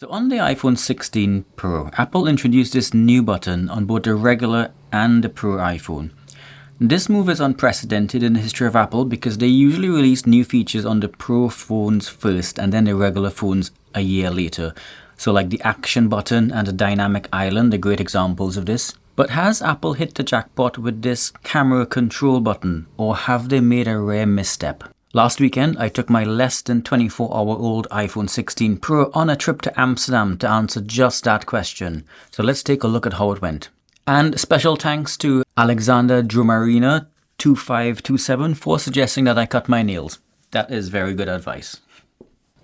So on the iPhone 16 Pro, Apple introduced this new button on both the regular and the Pro iPhone. This move is unprecedented in the history of Apple because they usually release new features on the Pro phones first and then the regular phones a year later. So like the Action button and the Dynamic Island are great examples of this. But has Apple hit the jackpot with this camera control button, or have they made a rare misstep? Last weekend, I took my less than 24-hour-old iPhone 16 Pro on a trip to Amsterdam to answer just that question. So let's take a look at how it went. And special thanks to Alexander Drumarina 2527 for suggesting that I cut my nails. That is very good advice.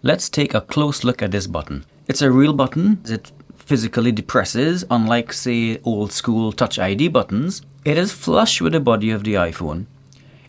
Let's take a close look at this button. It's a real button. It physically depresses, unlike say old school Touch ID buttons. It is flush with the body of the iPhone.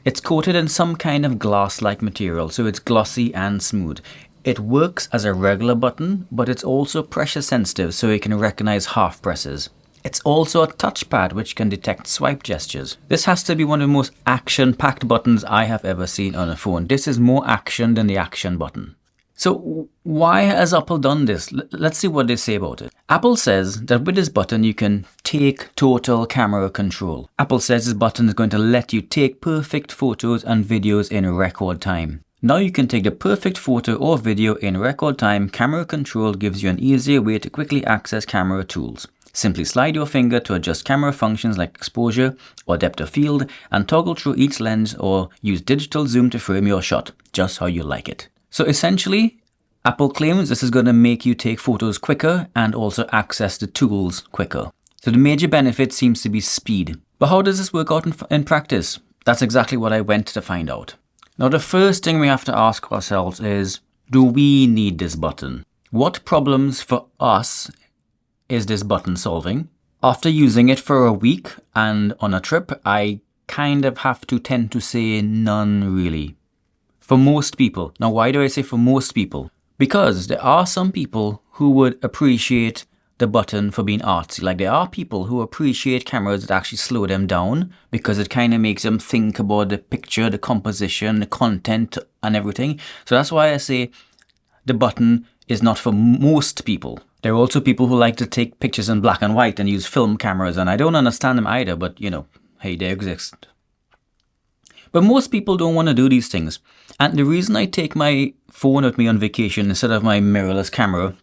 It's coated in some kind of glass-like material, so it's glossy and smooth. It works as a regular button, but it's also pressure sensitive, so it can recognize half presses. It's also a touchpad which can detect swipe gestures. This has to be one of the most action-packed buttons I have ever seen on a phone. This is more action than the Action button. So why has Apple done this? Let's see what they say about it. Apple says that with this button you can take total camera control. Apple says this button is going to let you take perfect photos and videos in record time. Now you can take the perfect photo or video in record time. Camera control gives you an easier way to quickly access camera tools. Simply slide your finger to adjust camera functions like exposure or depth of field and toggle through each lens, or use digital zoom to frame your shot just how you like it. So essentially, Apple claims this is going to make you take photos quicker and also access the tools quicker. So the major benefit seems to be speed. But how does this work out in practice? That's exactly what I went to find out. Now the first thing we have to ask ourselves is, do we need this button? What problems for us is this button solving? After using it for a week and on a trip, I kind of have to tend to say none really. For most people. Now, why do I say for most people? Because there are some people who would appreciate the button for being artsy. Like there are people who appreciate cameras that actually slow them down because it kind of makes them think about the picture, the composition, the content and everything. So that's why I say the button is not for most people. There are also people who like to take pictures in black and white and use film cameras, and I don't understand them either, but you know, hey, they exist. But most people don't want to do these things. And the reason I take my phone with me on vacation instead of my mirrorless camera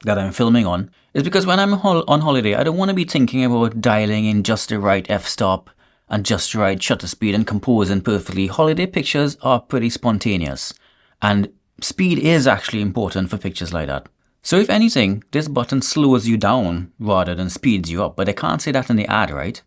that I'm filming on is because when I'm on holiday, I don't want to be thinking about dialing in just the right f-stop and just the right shutter speed and composing perfectly. Holiday pictures are pretty spontaneous, and speed is actually important for pictures like that. So if anything, this button slows you down rather than speeds you up, but I can't say that in the ad, right?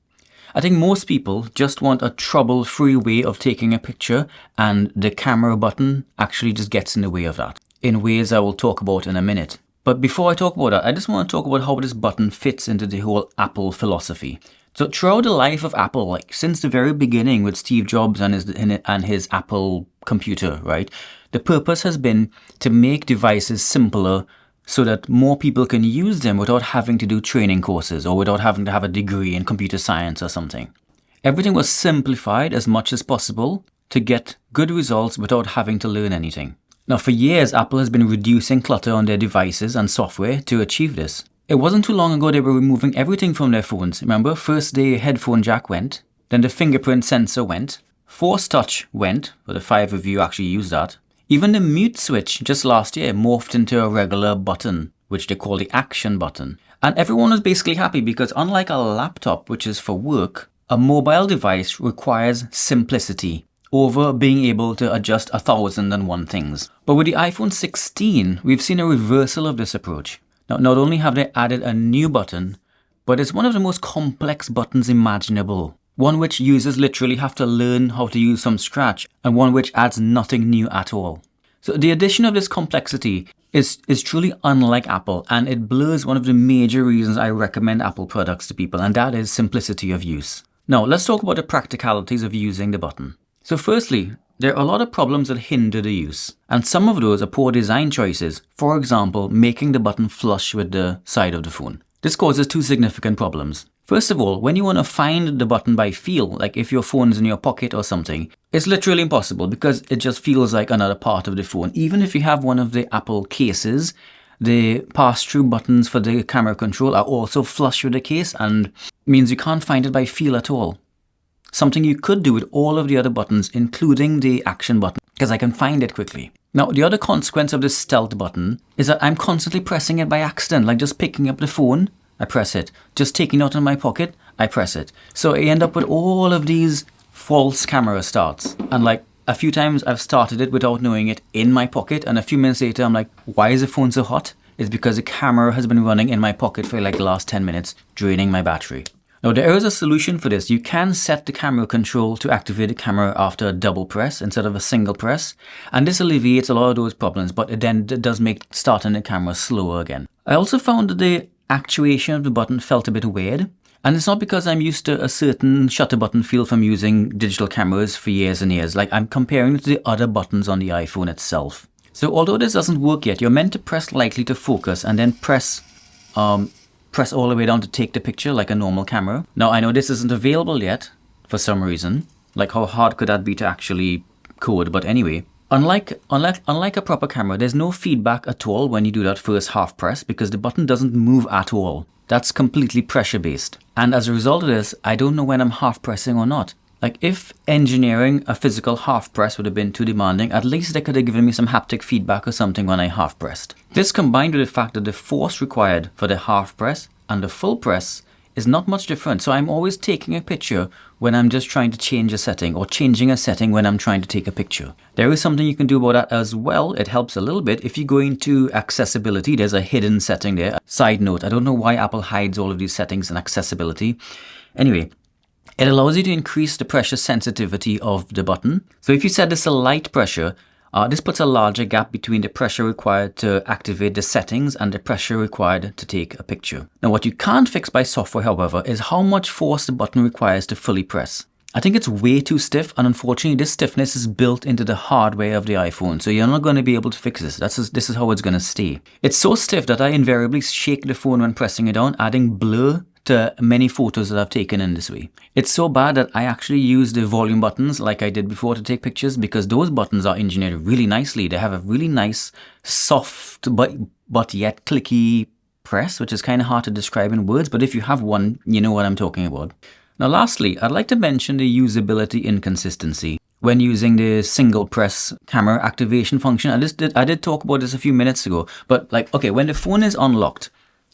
I think most people just want a trouble-free way of taking a picture, and the camera button actually just gets in the way of that, in ways I will talk about in a minute. But before I talk about that, I just want to talk about how this button fits into the whole Apple philosophy. So throughout the life of Apple, like since the very beginning with Steve Jobs and his Apple computer, right? The purpose has been to make devices simpler so that more people can use them without having to do training courses or without having to have a degree in computer science or something. Everything was simplified as much as possible to get good results without having to learn anything. Now, for years, Apple has been reducing clutter on their devices and software to achieve this. It wasn't too long ago they were removing everything from their phones. Remember, first the headphone jack went, then the fingerprint sensor went, Force Touch went, for the 5 of you actually use that. Even the mute switch just last year morphed into a regular button, which they call the Action button. And everyone was basically happy because unlike a laptop, which is for work, a mobile device requires simplicity over being able to adjust 1,001 things. But with the iPhone 16, we've seen a reversal of this approach. Now, not only have they added a new button, but it's one of the most complex buttons imaginable. One which users literally have to learn how to use from scratch, and one which adds nothing new at all. So the addition of this complexity is truly unlike Apple, and it blurs one of the major reasons I recommend Apple products to people, and that is simplicity of use. Now let's talk about the practicalities of using the button. So firstly, there are a lot of problems that hinder the use, and some of those are poor design choices. For example, making the button flush with the side of the phone. This causes 2 significant problems. First of all, when you want to find the button by feel, like if your phone is in your pocket or something, it's literally impossible because it just feels like another part of the phone. Even if you have one of the Apple cases, The pass-through buttons for the camera control are also flush with the case and means you can't find it by feel at all. Something you could do with all of the other buttons, including the action button, because I can find it quickly. Now, the other consequence of this stealth button is that I'm constantly pressing it by accident, like just picking up the phone, I press it. Just taking it out of my pocket, I press it. So I end up with all of these false camera starts. And like a few times I've started it without knowing it in my pocket, and a few minutes later I'm like, why is the phone so hot? It's because the camera has been running in my pocket for like the last 10 minutes, draining my battery. Now, there is a solution for this. You can set the camera control to activate the camera after a double press instead of a single press. And this alleviates a lot of those problems, but it then does make starting the camera slower again. I also found that the actuation of the button felt a bit weird. And it's not because I'm used to a certain shutter button feel from using digital cameras for years and years. Like, I'm comparing it to the other buttons on the iPhone itself. So although this doesn't work yet, you're meant to press lightly to focus and then press all the way down to take the picture like a normal camera. Now, I know this isn't available yet for some reason. Like, how hard could that be to actually code? But anyway, unlike a proper camera, there's no feedback at all when you do that first half press because the button doesn't move at all. That's completely pressure based. And as a result of this, I don't know when I'm half pressing or not. Like, if engineering a physical half press would have been too demanding, at least they could have given me some haptic feedback or something when I half pressed. This combined with the fact that the force required for the half press and the full press is not much different. So I'm always taking a picture when I'm just trying to change a setting, or changing a setting when I'm trying to take a picture. There is something you can do about that as well. It helps a little bit. If you go into accessibility, there's a hidden setting there. Side note, I don't know why Apple hides all of these settings in accessibility. Anyway, it allows you to increase the pressure sensitivity of the button. So if you set this to light pressure, this puts a larger gap between the pressure required to activate the settings and the pressure required to take a picture. Now, what you can't fix by software, however, is how much force the button requires to fully press. I think it's way too stiff, and unfortunately this stiffness is built into the hardware of the iPhone, so you're not going to be able to fix this. This is how it's going to stay. It's so stiff that I invariably shake the phone when pressing it down, adding blur to many photos that I've taken in this way. It's so bad that I actually use the volume buttons like I did before to take pictures, because those buttons are engineered really nicely. They have a really nice, soft, but yet clicky press, which is kind of hard to describe in words, but if you have one, you know what I'm talking about. Now, lastly, I'd like to mention the usability inconsistency when using the single press camera activation function. I did talk about this a few minutes ago, but like, okay, when the phone is unlocked,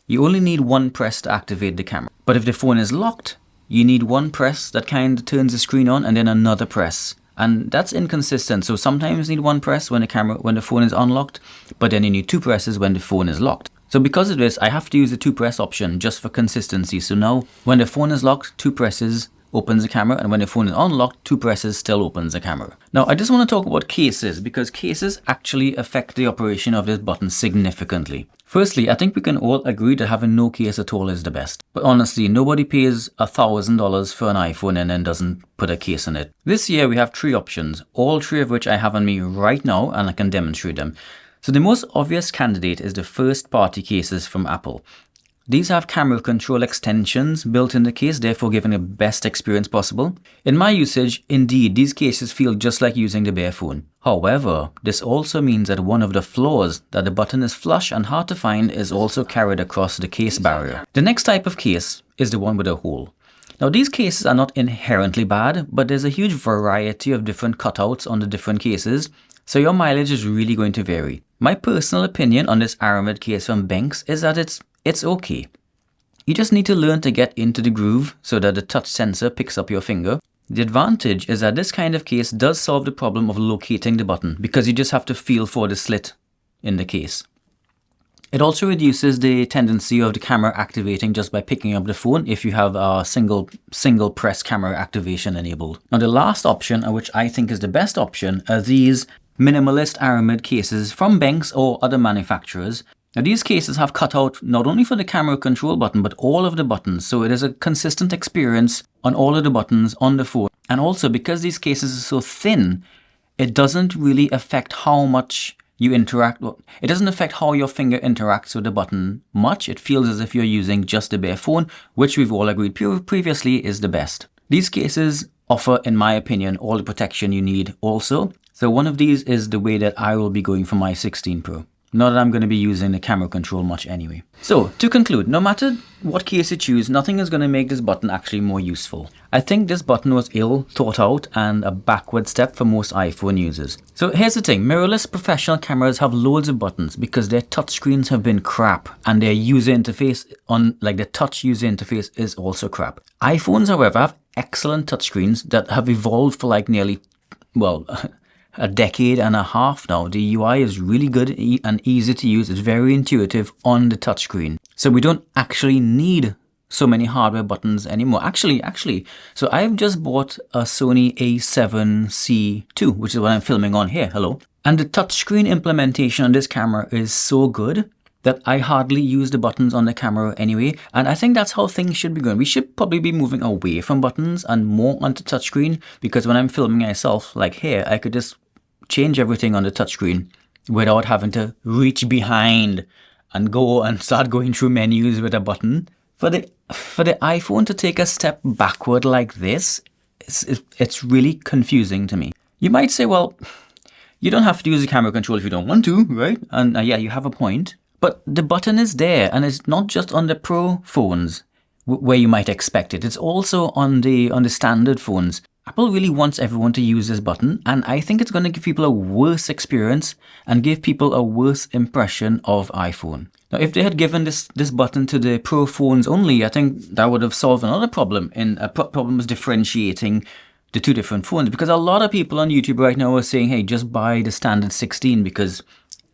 you only need one press to activate the camera. But if the phone is locked, you need one press that kind of turns the screen on and then another press. And that's inconsistent. So sometimes you need one press when the phone is unlocked, but then you need two presses when the phone is locked. So because of this, I have to use the two press option just for consistency. So now when the phone is locked, two presses opens the camera, and when the phone is unlocked, two presses still opens the camera. Now, I just want to talk about cases, because cases actually affect the operation of this button significantly. Firstly, I think we can all agree that having no case at all is the best. But honestly, nobody pays $1,000 for an iPhone and then doesn't put a case in it. This year we have three options, all three of which I have on me right now, and I can demonstrate them. So the most obvious candidate is the first-party cases from Apple. These have camera control extensions built in the case, therefore giving the best experience possible. In my usage, indeed, these cases feel just like using the bare phone. However, this also means that one of the flaws, that the button is flush and hard to find, is also carried across the case barrier. The next type of case is the one with a hole. Now, these cases are not inherently bad, but there's a huge variety of different cutouts on the different cases, so your mileage is really going to vary. My personal opinion on this Aramid case from Benks is that it's okay. You just need to learn to get into the groove so that the touch sensor picks up your finger. The advantage is that this kind of case does solve the problem of locating the button, because you just have to feel for the slit in the case. It also reduces the tendency of the camera activating just by picking up the phone if you have a single press camera activation enabled. Now, the last option, which I think is the best option, are these minimalist Aramid cases from Benks or other manufacturers. Now, these cases have cut out not only for the camera control button, but all of the buttons, so it is a consistent experience on all of the buttons on the phone. And also, because these cases are so thin, it doesn't really affect how much you interact. It doesn't affect how your finger interacts with the button much. It feels as if you're using just the bare phone, which we've all agreed previously is the best. These cases offer, in my opinion, all the protection you need also. So one of these is the way that I will be going for my 16 Pro. Not that I'm going to be using the camera control much anyway. So, to conclude, no matter what case you choose, nothing is going to make this button actually more useful. I think this button was ill thought out and a backward step for most iPhone users. So here's the thing, mirrorless professional cameras have loads of buttons because their touchscreens have been crap and their user interface the touch user interface is also crap. iPhones, however, have excellent touchscreens that have evolved for like nearly, a decade and a half now. The UI is really good and easy to use. It's very intuitive on the touchscreen. So we don't actually need so many hardware buttons anymore. Actually, so I've just bought a Sony a7C II, which is what I'm filming on here. Hello. And the touchscreen implementation on this camera is so good that I hardly use the buttons on the camera anyway. And I think that's how things should be going. We should probably be moving away from buttons and more onto touchscreen, because when I'm filming myself, like here, I could just change everything on the touchscreen without having to reach behind and go and start going through menus with a button. For the iPhone to take a step backward like this, it's really confusing to me. You might say, well, you don't have to use the camera control if you don't want to, right? And yeah, you have a point. But the button is there, and it's not just on the Pro phones where you might expect it. It's also on the standard phones. Apple really wants everyone to use this button, and I think it's going to give people a worse experience and give people a worse impression of iPhone. Now, if they had given this button to the Pro phones only, I think that would have solved another problem. Problem was differentiating the two different phones, because a lot of people on YouTube right now are saying, hey, just buy the standard 16 because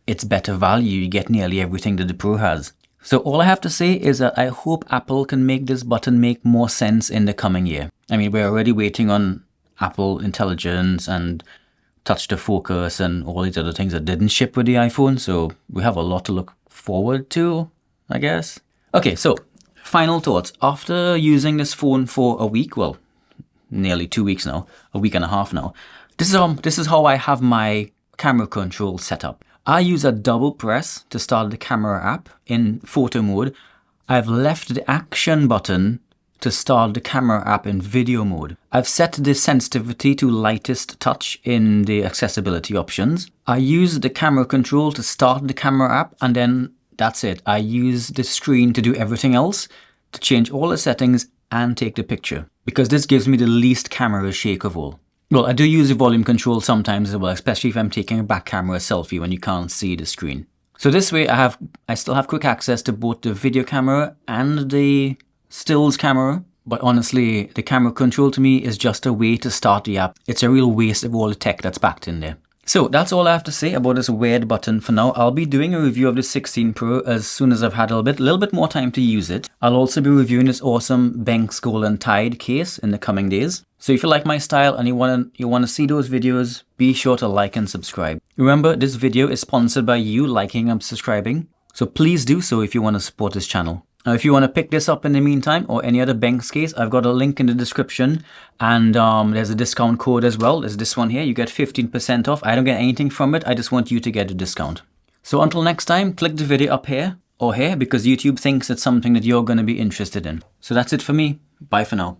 it's better value. You get nearly everything that the Pro has. So all I have to say is that I hope Apple can make this button make more sense in the coming year. I mean, we're already waiting on Apple Intelligence and Touch to Focus and all these other things that didn't ship with the iPhone. So we have a lot to look forward to, I guess. Okay, so final thoughts. After using this phone for a week, well, nearly 2 weeks now, a week and a half now, this is how I have my camera control set up. I use a double press to start the camera app in photo mode. I've left the action button to start the camera app in video mode. I've set the sensitivity to lightest touch in the accessibility options. I use the camera control to start the camera app, and then that's it. I use the screen to do everything else, to change all the settings and take the picture, because this gives me the least camera shake of all. Well, I do use the volume control sometimes as well, especially if I'm taking a back camera selfie when you can't see the screen. So this way I still have quick access to both the video camera and the stills camera. But honestly, the camera control to me is just a way to start the app. It's a real waste of all the tech that's backed in there. So that's all I have to say about this weird button for now. I'll be doing a review of the 16 Pro as soon as I've had a little bit more time to use it. I'll also be reviewing this awesome Benks Golden Tide case in the coming days. So if you like my style and you want to see those videos, be sure to like and subscribe. Remember, this video is sponsored by you liking and subscribing. So please do so if you want to support this channel. Now, if you want to pick this up in the meantime, or any other Benks case, I've got a link in the description, and there's a discount code as well. There's this one here. You get 15% off. I don't get anything from it. I just want you to get a discount. So until next time, click the video up here or here, because YouTube thinks it's something that you're going to be interested in. So that's it for me. Bye for now.